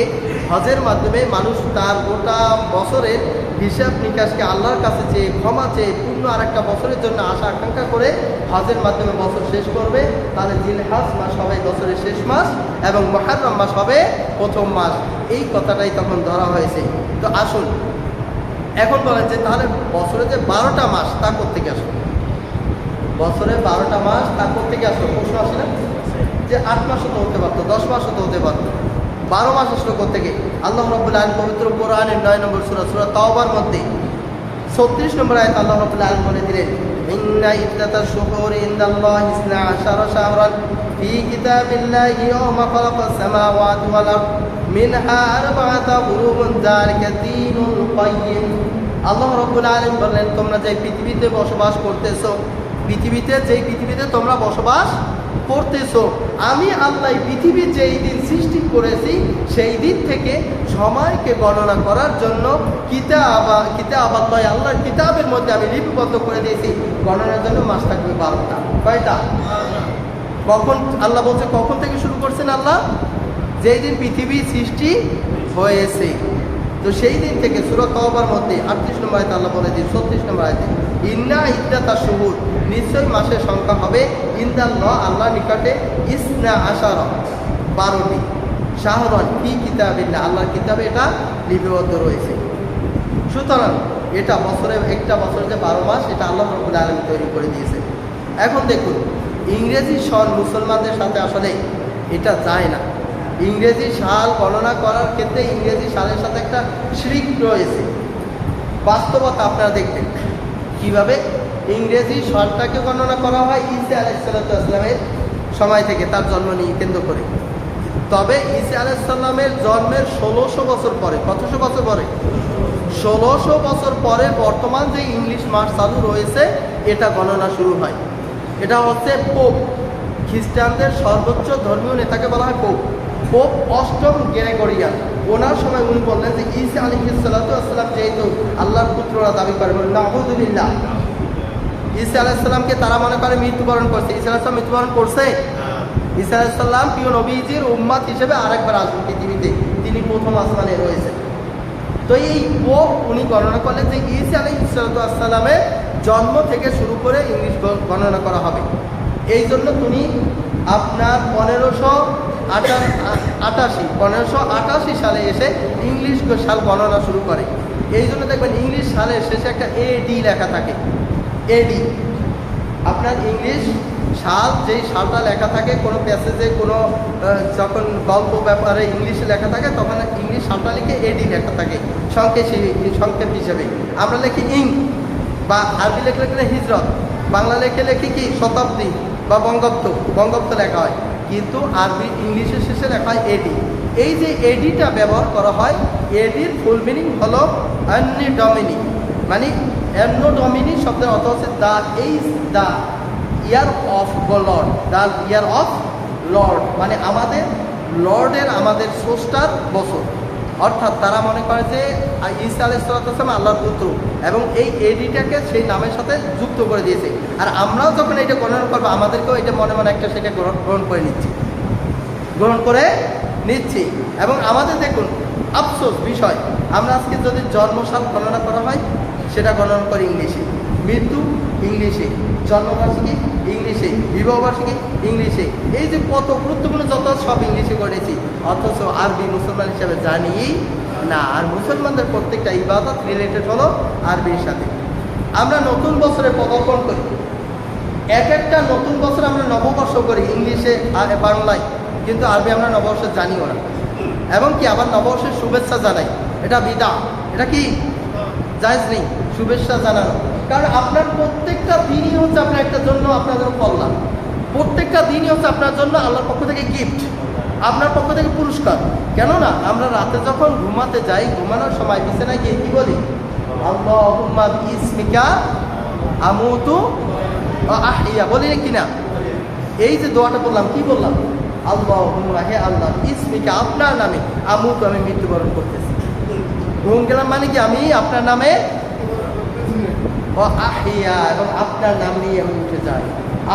হজের মাধ্যমে মানুষ তার গোটা বছরের হিসাব নিকাশকে আল্লাহর কাছে চেয়ে, ক্ষমা চেয়ে, পূর্ণ আর একটা বছরের জন্য আশা আকাঙ্ক্ষা করে হজের মাধ্যমে বছর শেষ করবে। তাহলে জিলহজ মাস হবে বছরের শেষ মাস এবং মুহররম মাস হবে প্রথম মাস। এই কথাটাই তখন ধরা হয়েছে। তো আসুন এখন বলেন যে তাহলে বছরে যে 12টা মাস তা কোত্থেকে আসলো? বছরে 12টা মাস তা কোত্থেকে আসলো? প্রশ্ন আসে না যে 8 মাসও তো হতে পারতো, 10 মাসও তো হতে পারতো, 12 মাস আসলো কোত্থেকে? আল্লাহ রাব্বুল আলামিন পবিত্র কোরআনের 9 নম্বর সূরা, সূরা তাওবার মধ্যে 36 নম্বর আয়াত আল্লাহ রাব্বুল আলামিন বলে দিলেন, ইন্না ইদ্দাতাশ শুহুরি ইনদাল্লাহি 12 শাহরান ফি কিতাবিল্লাহি ইয়াওমা খালাকাস সামাওয়াতি ওয়াল আরদ মিনহা আরবা'াতু হুরুম যালিকা দীনুল কাইয়্যিম। আল্লাহ রাব্বুল আলামিন বলেন, তোমরা যে পৃথিবীতে বসবাস করতেছো, পৃথিবীতে তোমরা বসবাস করতেছো, আমি আল্লাহ পৃথিবী যেই দিন সৃষ্টি করেছি সেই দিন থেকে সময়কে গণনা করার জন্য কিতাব আল্লাহর কিতাবের মধ্যে আমি লিপিবদ্ধ করে দিয়েছি। গণনার জন্য মাস থাকবে 12টা। কয়টা? কখন আল্লাহ বলছে, কখন থেকে শুরু করছেন আল্লাহ? যেই দিন পৃথিবী সৃষ্টি হয়েছে। তো সেই দিন থেকে সূরা তাওবার মধ্যে 38 নম্বর আয়াতে আল্লাহ বলে দিন, 36 নম্বর আয়াতে, ইন্না ইদ্দাতাশ শুহুর, নিশ্চয় মাসের সংখ্যা হবে, ইনদাল্লাহ আল্লাহর নিকটে, 12টি শাহরান ফি কিতাবিল্লাহ, আল্লাহর কিতাবে এটা লিপিবদ্ধ রয়েছে। সুতরাং এটা বছরে, একটা বছরে যে 12 মাস, এটা আল্লাহ রাব্বুল আলামিন তৈরি করে দিয়েছে। এখন দেখুন, ইংরেজি সন মুসলমানদের সাথে আসলে এটা যায় না। ইংরেজি সাল গণনা করার ক্ষেত্রে ইংরেজি সালের সাথে একটা শিরক রয়েছে। বাস্তবতা আপনারা দেখবেন কিভাবে ইংরেজি সালটাকে গণনা করা হয় ঈসা আলাইহিস সালামের সময় থেকে, তার জন্ম নিয়ে কেন্দ্র করে। তবে ঈসা আলাইহিস সালামের জন্মের 1600 বছর পরে, কতশো বছর পরে? 1600 বছর পরে বর্তমান যে ইংলিশ মাস চালু রয়েছে, এটা গণনা শুরু হয়। এটা হচ্ছে পোপ, খ্রিস্টানদের সর্বোচ্চ ধর্মীয় নেতাকে বলা হয় পোপ। পোপ 8ম গ্রেগরিয়ান, ওনার সময় উনি বললেন যে ঈসা আলাইহিস সালাম যেহেতু আল্লাহর পুত্ররা দাবি করে, নাউযুবিল্লাহ, ঈসা আলাইহিস সালামকে তারা মনে করে মৃত্যুবরণ করছে। ঈসা আলাইহিস সালাম মৃত্যুবরণ করছে? ঈসা আলাইহিস সালাম প্রিয় নবীজির উম্মত হিসেবে আরেকবার আসবেন পৃথিবীতে, তিনি প্রথম আসমানে রয়েছেন। তো এই পোপ উনি গণনা করলেন যে ঈসা আলাইহিস সালামের জন্ম থেকে শুরু করে ইংলিশ গণনা করা হবে। এই জন্য তিনি আপনার 1588 সালে এসে ইংলিশ সাল গণনা শুরু করে। এই জন্য দেখবেন ইংলিশ সালের শেষে একটা এডি লেখা থাকে। এডি আপনার ইংলিশ সাল, যেই সালটা লেখা থাকে কোনো প্যাসেজে, কোনো যখন গল্প ব্যাপারে ইংলিশে লেখা থাকে, তখন ইংলিশ সালটা লিখে এডি লেখা থাকে সংক্ষেপ হিসেবে। আমরা লিখি ইং, বা আরবি লেখলে হিজরত, বাংলা লেখি কি শতাব্দী, বা বঙ্গাব্দ লেখা হয়, কিন্তু আরবি ইংলিশের শেষে লেখা হয় এডি। এই যে এডিটা ব্যবহার করা হয়, এডির ফুল মিনিং হলো অ্যান্নি ডমিনি, মানে অ্যান্নো ডমিনি শব্দের অর্থ হচ্ছে the year of Lord, the year of Lord, মানে আমাদের লর্ডের, আমাদের স্রষ্টার বছর। অর্থাৎ তারা মনে করে যে ঈসা আলাইহিস সালাম আল্লাহর পুত্র, এবং এই এডিটাকে সেই নামের সাথে যুক্ত করে দিয়েছে। আর আমরাও যখন এটা গণনা করবো, আমাদেরকেও এটা মনে মনে একটা সেটা গ্রহণ করে নিচ্ছি। এবং আমাদের দেখুন আফসোস বিষয়, আমরা আজকে যদি জন্মসাল গণনা করা হয়, সেটা গণনা করি ইংলিশে, মৃত্যু ইংলিশে, জন্মবার্ষিকী ইংলিশে, বিবাহবার্ষিকী ইংলিশে, এই যে কত গুরুত্বপূর্ণ যত সব ইংলিশে করেছি, অথচ আরবি মুসলমান হিসাবে জানি না। আর মুসলমানদের প্রত্যেকটা ইবাদত রিলেটেড হলো আরবির সাথে। আমরা নতুন বছরে পদার্পণ করি, এক একটা নতুন বছর আমরা নববর্ষ করি ইংলিশে আর বাংলায়, কিন্তু আরবি আমরা নববর্ষ জানিও না। এবং কি আবার নববর্ষের শুভেচ্ছা জানাই, এটা বিদআত, এটা কি জায়েজ নেই শুভেচ্ছা জানানো। কারণ আপনার প্রত্যেকটা দিনই হচ্ছে আপনার একটা জন্য আপনাদের কল্যাণ, প্রত্যেকটা দিনই হচ্ছে আপনার জন্য আল্লাহর পক্ষ থেকে গিফট, আপনার পক্ষ থেকে পুরস্কার। কেননা আমরা রাতে যখন ঘুমাতে যাই, ঘুমানোর সময় বিছানায় গিয়ে কি বলি? আল্লাহুম্মা বিইসমিকা আমুতু ওয়া আহইয়া, বলি কিনা? এই যে দোয়াটা বললাম, কি বললাম? আল্লাহুম্মা, হে আল্লাহ, ইসমিকা, আপনার নামে, আমুতু, আমি মৃত্যুবরণ করতেছি। ঘুম গেলাম মানে কি? আমি আপনার নামে, ও আহিয়া, এবং আপনার নাম নিয়ে আমি উঠে যাই।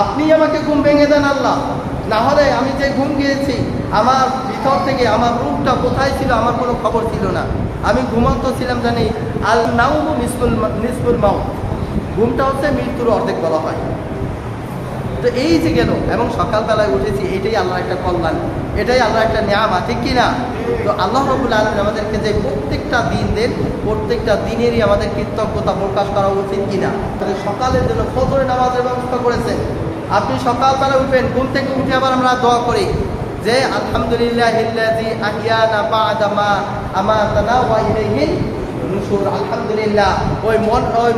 আপনি আমাকে ঘুম ভেঙে দেন আল্লাহ, না হলে আমি যে ঘুম গিয়েছি, আমার ভিতর থেকে আমার রূপটা কোথায় ছিল আমার কোনো খবর ছিল না। আমি ঘুমন্ত ছিলাম, জানি আল নাউমু নিসফুল মাউত, ঘুমটা হচ্ছে মৃত্যুর অর্ধেক বলা হয়। তো এই যে গেল, এবং সকালবেলায় উঠেছি, এটাই আল্লাহর একটা কল্যাণ, এটাই আল্লাহর একটা নিয়ামত, ঠিক কিনা? তো আল্লাহ রাব্বুল আলামিন আমাদেরকে যে প্রত্যেকটা দিন দেন, প্রত্যেকটা দিনেরই আমাদের কৃতজ্ঞতা প্রকাশ করা উচিত কিনা। তাহলে সকালের জন্য ফজরের নামাজের ব্যবস্থা করেছেন। আপনি সকালবেলা উঠবেন, ঘুম থেকে উঠে আবার আমরা দোয়া করি যে আলহামদুলিল্লাহিল্লাযী আহিয়ানা বা'দা মা আমাতানা ওয়া ইলাইহিন নুশুর। আলহামদুলিল্লাহ, ওই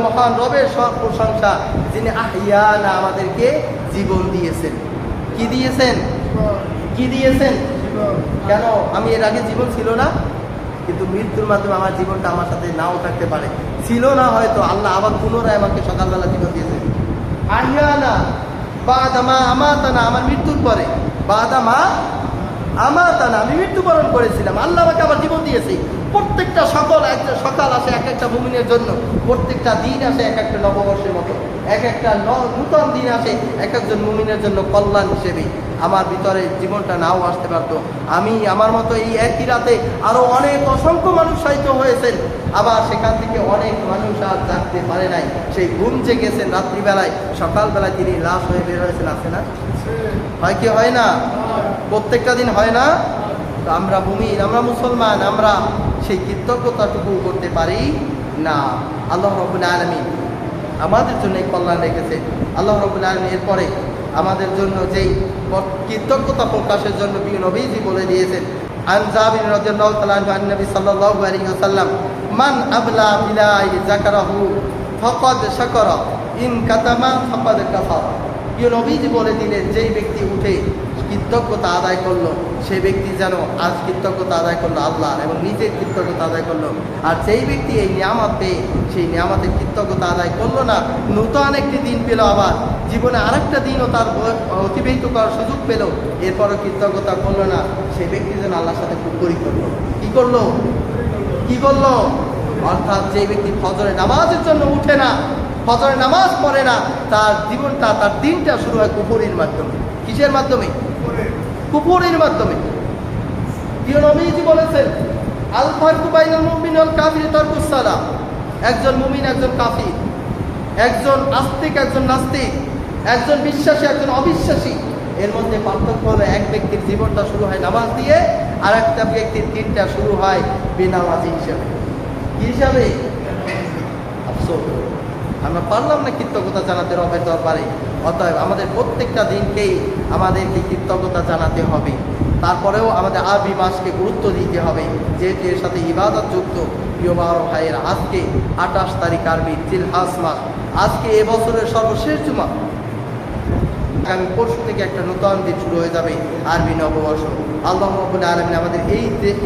মহান রবের সব প্রশংসা, যিনি আহিয়ানা, আমাদেরকে জীবন দিয়েছেন। কি দিয়েছেন? কি দিয়েছেন? কেন? আমি এর আগে জীবন ছিল না, কিন্তু মৃত্যুর মাধ্যমে আমার জীবনটা আমার সাথে নাও থাকতে পারে, ছিল না হয়তো, আল্লাহ আবার পুনরায় আমাকে সকালবেলা জীবন দিয়েছেন। আহিয়ানা বা'দা মা আমাতানা, আমার মৃত্যুর পরে, বা'দা মা আমাতানা, আমি মৃত্যুবরণ করেছিলাম, আল্লাহ আমাকে আবার জীবন দিয়েছে। প্রত্যেকটা সকাল আসে এক একটা মুমিনের জন্য, প্রত্যেকটা দিন আসে এক একটা নববর্ষের মতো, এক একটা নূতন দিন আসে এক একজন মুমিনের জন্য কল্যাণ হিসেবে। আমার ভিতরে জীবনটা নাও আসতে পারতো, আমি আমার মতো এই একই রাতে আরো অনেক অসংখ্য মানুষ শায়িত হয়েছেন, আবার সেখান থেকে অনেক মানুষ আর জাগতে পারে নাই, সেই ঘুম যে গেছেন রাত্রিবেলায়, সকালবেলায় তিনি লাশ হয়ে বের হয়েছেন, আছে না? হয় কি হয় না? প্রত্যেকটা দিন হয় না? তো আমরা মুমিন, আমরা মুসলমান, আমরা সেই কৃতজ্ঞতাটুকু করতে পারি না। আল্লাহ রাব্বুল আলামিন আমাদের জন্য এই কল্যাণ রেখেছে। আল্লাহ রাব্বুল আলামিন এরপরে আমাদের জন্য যেই কৃতজ্ঞতা প্রকাশের জন্য নবীজি বলে দিয়েছেন, আন জাবির রাদিয়াল্লাহু তাআলা আন নবী সাল্লাল্লাহু আলাইহি ওয়াসাল্লাম, মান আবলা বিলাই যাকারাহু ফাকাদ শাকারা, ইন কাতামা ফাকাদ কাফারা। নবীজি বলে দিলেন, যেই ব্যক্তি উঠে কৃতজ্ঞতা আদায় করলো, সেই ব্যক্তি যেন আজ কৃতজ্ঞতা আদায় করলো আল্লাহর, এবং নিজের কৃতজ্ঞতা আদায় করলো। আর যেই ব্যক্তি এই নিয়ামত পেয়ে সেই নিয়ামতের কৃতজ্ঞতা আদায় করলো না, নূতন একটি দিন পেল, আবার জীবনে আরেকটা দিনও তার অতিবাহিত করার সুযোগ পেল, এরপরও কৃতজ্ঞতা করলো না, সেই ব্যক্তি যেন আল্লাহর সাথে কুফরি করলো। কি করলো? অর্থাৎ যে ব্যক্তি ফজরের নামাজের জন্য উঠে না, ফজরের নামাজ পড়ে না, তার জীবনটা, তার দিনটা শুরু হয় কুফরির মাধ্যমে। কিসের মাধ্যমে? কুফরির মাধ্যমে। প্রিয় নবীজি বলেছেন, আল ফারকু বাইনাল মুমিন ওয়াল কাফির তারকুস সালাহ। একজন মুমিন, একজন কাফির, একজন আস্তিক, একজন নাস্তিক, একজন বিশ্বাসী, একজন অবিশ্বাসী, এর মধ্যে পার্থক্য হলো এক ব্যক্তির জীবনটা শুরু হয় নামাজ দিয়ে, আর একটা ব্যক্তির দিনটা শুরু হয় বেনামাজি হিসাবে। কি হিসাবে? আফসোস, আমরা পারলাম না কৃতজ্ঞতা জানাতে রবের দরবারে। অতএব আমাদের প্রত্যেকটা দিনকেই আমাদেরকে কৃতজ্ঞতা জানাতে হবে। তারপরেও আমাদের আরবি মাসকে গুরুত্ব দিতে হবে, যেহেতু এর সাথে ইবাদত যুক্ত। প্রিয় ভাইয়েরা, আজকে 28 তারিখ আরবি জিলহজ মাস, আজকে এবছরের সর্বশেষ জুমা। আগামী পরশু থেকে একটা নতুন দিন শুরু হয়ে যাবে, আরবি নববর্ষ। আল্লাহ রাব্বুল আলামিন আমাদের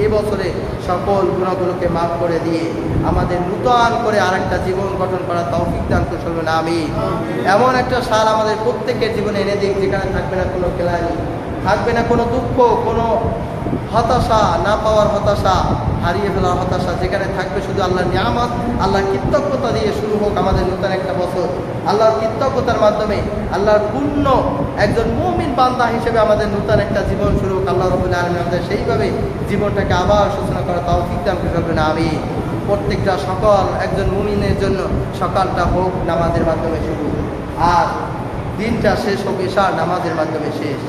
এই বছরে সকল গুনাহগুলোকে মাফ করে দিয়ে আমাদের নতুন করে আরেকটা জীবন গঠন করার তৌফিক দান করুন, আমিন। এমন একটা সাল আমাদের প্রত্যেকের জীবনে এনে দিক, যেখানে থাকবে না কোনো ক্লান্তি, থাকবে না কোনো দুঃখ, কোনো হতাশা, না পাওয়ার হতাশা, হারিয়ে ফেলার হতাশা, যেখানে থাকবে শুধু আল্লাহর নিয়ামত, আল্লাহর কৃতজ্ঞতা দিয়ে শুরু হোক আমাদের নতুন একটা বছর। আল্লাহর কৃতজ্ঞতার মাধ্যমে আল্লাহর পূর্ণ একজন মুমিন বান্দা হিসেবে আমাদের নতুন একটা জীবন শুরু হোক। আল্লাহ রাব্বুল আলামিন আমাদের সেইভাবে জীবনটাকে আবার সূচনা করা তৌফিক দান করবেন, আমিন। প্রত্যেকটা সকাল একজন মুমিনের জন্য সকালটা হোক নামাজের মাধ্যমে শুরু, আর দিনটা শেষ হোক এশার নামাজের মাধ্যমে শেষ।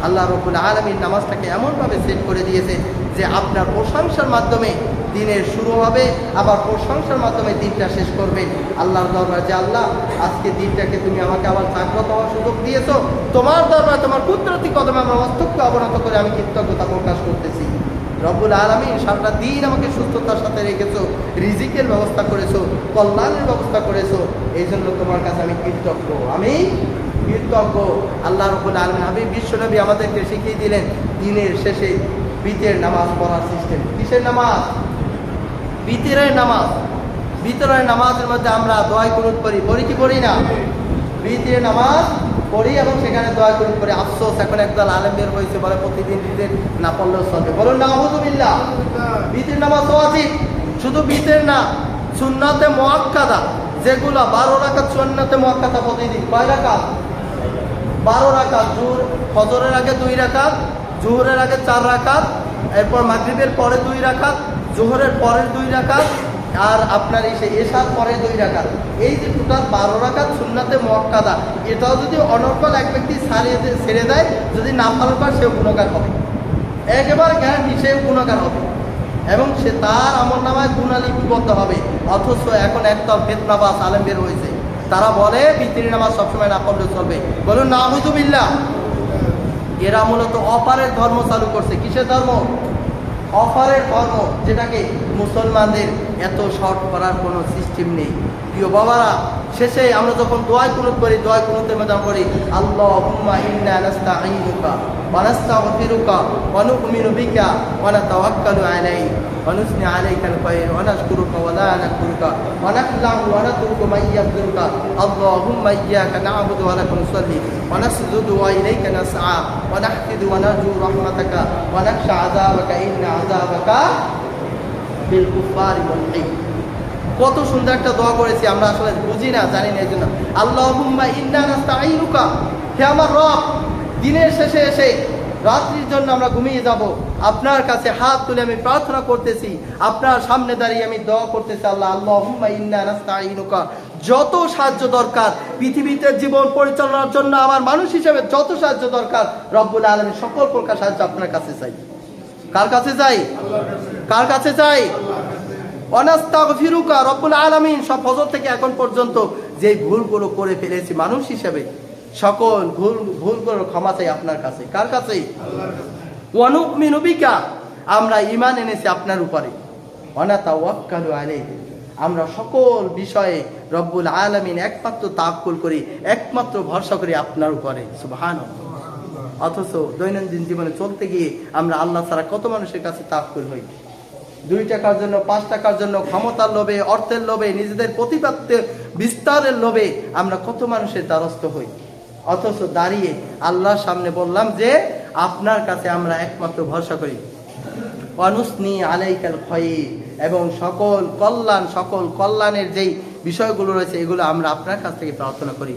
আল্লাহ রাব্বুল আলামিন নামাজটাকে এমনভাবে সেট করে দিয়েছে যে আপনার প্রশংসার মাধ্যমে দিনের শুরু হবে, আবার প্রশংসার মাধ্যমে দিনটা শেষ করবেন আল্লাহর দরবার, যে আল্লাহ আজকে দিনটাকে তুমি আমাকে আবার জাগ্রত হওয়ার সুযোগ দিয়েছো, তোমার দরবার তোমার কুদরতি কদমে আমার মস্তককে অবনত করে আমি কৃতজ্ঞতা প্রকাশ করতেছি। রব্বুল আলামিন সারাটা দিন আমাকে সুস্থতার সাথে রেখেছো, রিজিকের ব্যবস্থা করেছো, কল্যাণের ব্যবস্থা করেছো, এই জন্য তোমার কাছে আমি কৃতজ্ঞ, আমি কৃতজ্ঞ। আল্লাহ রাব্বুল আলামিন হাবিব বিশ্বনবী আমাদেরকে শিখিয়ে দিলেন দিনের শেষে বিতের নামাজ পড়ার সিস্টেম। কিসের নামাজ? বিতরের নামাজ। বিতরের নামাজের মধ্যে আমরা দোয়া কুনুত করি, পড়ি কি পড়ি না? বিতরের নামাজ পড়ি এবং সেখানে দোয়া কুনুত করি। আফসোস এখন একদল আলেম বের হয়েছে, বলে প্রতিদিন বিতের না পড়লেও চলবে। বলুন নাউযুবিল্লাহ। বিতরের নামাজ ওয়াজিব, শুধু বিতের না, সুন্নাতে মুআক্কাদা যেগুলো 12 রাকাত সুন্নাতে মুআক্কাদা প্রতিদিন। কয় রাকাত? 12 রাকাত। ফজরের আগে 2 রাকাত, জোহরের আগে 4 রাকাত, এরপর মাগরিবের পরে 2 রাকাত, জোহরের পরের 2 রাকাত, আর আপনার এশার পরে 2 রাকাত। এই যে টোটাল 12 রাকাত সুন্নাতে মুআক্কাদা, এটাও যদি অনর্গল এক ব্যক্তি ছেড়ে দেয়, যদি না ফলো করে সেও গুনাহগার হবে, একেবারে গ্যারান্টি সেও গুনাহগার হবে, এবং সে তার আমলনামায় গুনাহ লিপিবদ্ধ হবে। অথচ এখন একদম ফিতনাবাজ আলেম বের হয়েছে, তারা বলে বিতরের নামাজ সবসময় না পড়লে চলবে। বলুন নাউযুবিল্লাহ। এরা মূলত অফারের ধর্ম চালু করছে। কিসের ধর্ম? অফারের ধর্ম, যেটাকে মুসলমানদের এত শর্ট করার কোনো সিস্টেম নেই। প্রিয় বাবারা, শেষে আমরা যখন দোয়া কুনুত করি, দোয়া কুনুতের মধ্যে আমরা করি আল্লাহুম্মা ইন্না নাস্তাঈনুকা ওয়া নাস্তাগফিরুকা ওয়া নু'মিনু বিকা ওয়া নাতাওয়াক্কালু আলাইক ওয়া নুসনি আলাইকাল খায়র ওয়া নাশকুরুকা ওয়া লা নাকফুরুকা ওয়া নাখলাউ ওয়া নাতরুকু মান ইয়াযুরুকা আল্লাহুম্মা ইয়্যাকা না'বুদু ওয়া লাকা নুসাল্লি ওয়া নাসজুদু ওয়া ইলাইকা নাসআ ওয়া নাহফিদু ওয়া নারজু রাহমাতাকা ওয়া নাখশা আযাবাকা ইন্না আযাবাকা বিল কুফারি মুহিত। কত সুন্দর একটা দোয়া করেছি, আমরা আসলে বুঝি না, জানি না। এই জন্য আল্লাহুম্মা ইন্না নাস্তাঈনুকা, হে আমার রব, দিনের শেষে এসে রাত্রির জন্য আমরা ঘুমিয়ে যাব, আপনার কাছে হাত তুলে আমি প্রার্থনা করতেছি, আপনার সামনে দাঁড়িয়ে আমি দোয়া করতেছি আল্লাহ, আল্লাহুম্মা ইন্না নাস্তাঈনুকা, যত সাহায্য দরকার পৃথিবীতে জীবন পরিচালনার জন্য আমার মানুষ হিসেবে যত সাহায্য দরকার রব্বুল আলামিন সকল প্রকার সাহায্য আপনার কাছে চাই। কার কাছে চাই? কার কাছে চাই? অনাস্তাগফিরুকা, রব্বুল আলামিন সব ফজর থেকে এখন পর্যন্ত যে ভুলগুলো করে ফেলেছি মানুষ হিসেবে, সকল ভুলগুলো ক্ষমা চাই আপনার কাছে। কার কাছে? ওয়া নু'মিনু বিকা, আমরা ঈমান এনেছি আপনার উপরে। ওয়া নাতাওয়াক্কালু আলাইহি, আমরা সকল বিষয়ে রব্বুল আলামিন একমাত্র তাওয়াক্কুল করি, একমাত্র ভরসা করি আপনার উপরে। সুবহানাল্লাহ। অথচ দৈনন্দিন জীবনে চলতে গিয়ে আমরা আল্লাহ ছাড়া কত মানুষের কাছে তাওয়াক্কুল হই। 2 টাকার জন্য, 5 টাকার জন্য, ক্ষমতার লোভে, অর্থের লোভে, নিজেদের প্রতিপত্তির বিস্তারের লোভে আমরা কত মানুষের দ্বারস্থ হই। অথচ দাঁড়িয়ে আল্লাহর সামনে বললাম যে আপনার কাছে আমরা একমাত্র ভরসা করি। ওয়ানুসনি আলাইকাল খায়র, এবং সকল কল্যাণের যেই বিষয়গুলো রয়েছে এগুলো আমরা আপনার কাছ থেকে প্রার্থনা করি।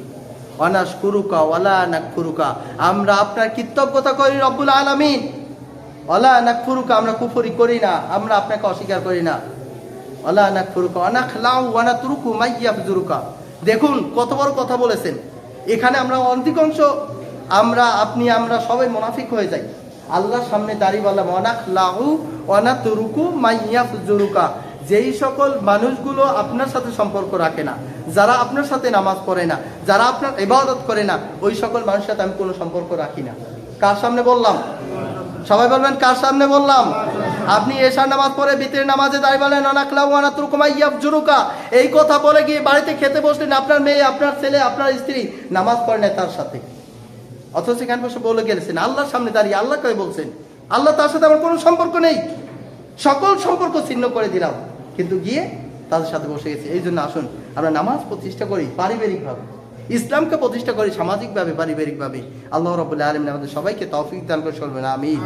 ওয়ানাশকুরুকা ওয়ালা নাকফুরুকা, আমরা আপনার কৃতজ্ঞতা করি রব্বুল আলামিন। ওয়ালা নাকফুরুকা, আমরা কুফরি করি না, আমরা আপনাকে অস্বীকার করি না। ওয়ালা নাকফুরুকা ওয়া নাখলাউ ওয়া নাতরুকু মান ইয়াফজুরুকা। দেখুন কত বড় কথা বলেছেন। এখানে আমরা অধিকাংশ আমরা সবাই মুনাফিক হয়ে যাই। আল্লাহর সামনে দাঁড়িয়ে বললাম ওয়া নাখলাউ ওয়া নাতরুকু মান ইয়াফজুরুকা, যেই সকল মানুষগুলো আপনার সাথে সম্পর্ক রাখে না, যারা আপনার সাথে নামাজ পড়ে না, যারা আপনার ইবাদত করে না, ওই সকল মানুষের সাথে আমি কোনো সম্পর্ক রাখি না। কার সামনে বললাম? সবাই বলবেন কার সামনে বললাম? আপনি এশার নামাজ পড়ে বিতরের নামাজে দাঁড়িয়ে বলেন অনাখলাউ ওয়া নাতরুকু মান ইয়াফজুরুকা, এই কথা বলে গিয়ে বাড়িতে খেতে বসলেন, আপনার মেয়ে, আপনার ছেলে, আপনার স্ত্রী নামাজ পড়ে না তার সাথে, অথচ এখানে বসে বলে গেলেছেন আল্লাহর সামনে দাঁড়িয়ে আল্লাহ কয়ে বলছেন আল্লাহ তার সাথে আমার কোনো সম্পর্ক নেই, সকল সম্পর্ক ছিন্ন করে দিলাম, কিন্তু গিয়ে তাদের সাথে বসে গেছে। এই জন্য আসুন আমরা নামাজ প্রতিষ্ঠা করি পারিবারিকভাবে, ইসলামকে প্রতিষ্ঠা করি সামাজিকভাবে পারিবারিকভাবে। আল্লাহ রাব্বুল আলামিন আমাদের সবাইকে তৌফিক দান করে চলবেন, আমিন।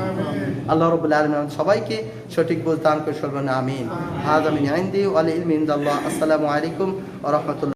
আল্লাহ রাব্বুল আলামিন আমাদের সবাইকে সঠিক বুঝ দান করে চলবেন, আমিন। হাযা মিন ইনদি ওয়াল ইলমি ইনদাল্লাহ। আসসালামু আলাইকুম ওয়া রাহমাতুল্লাহ।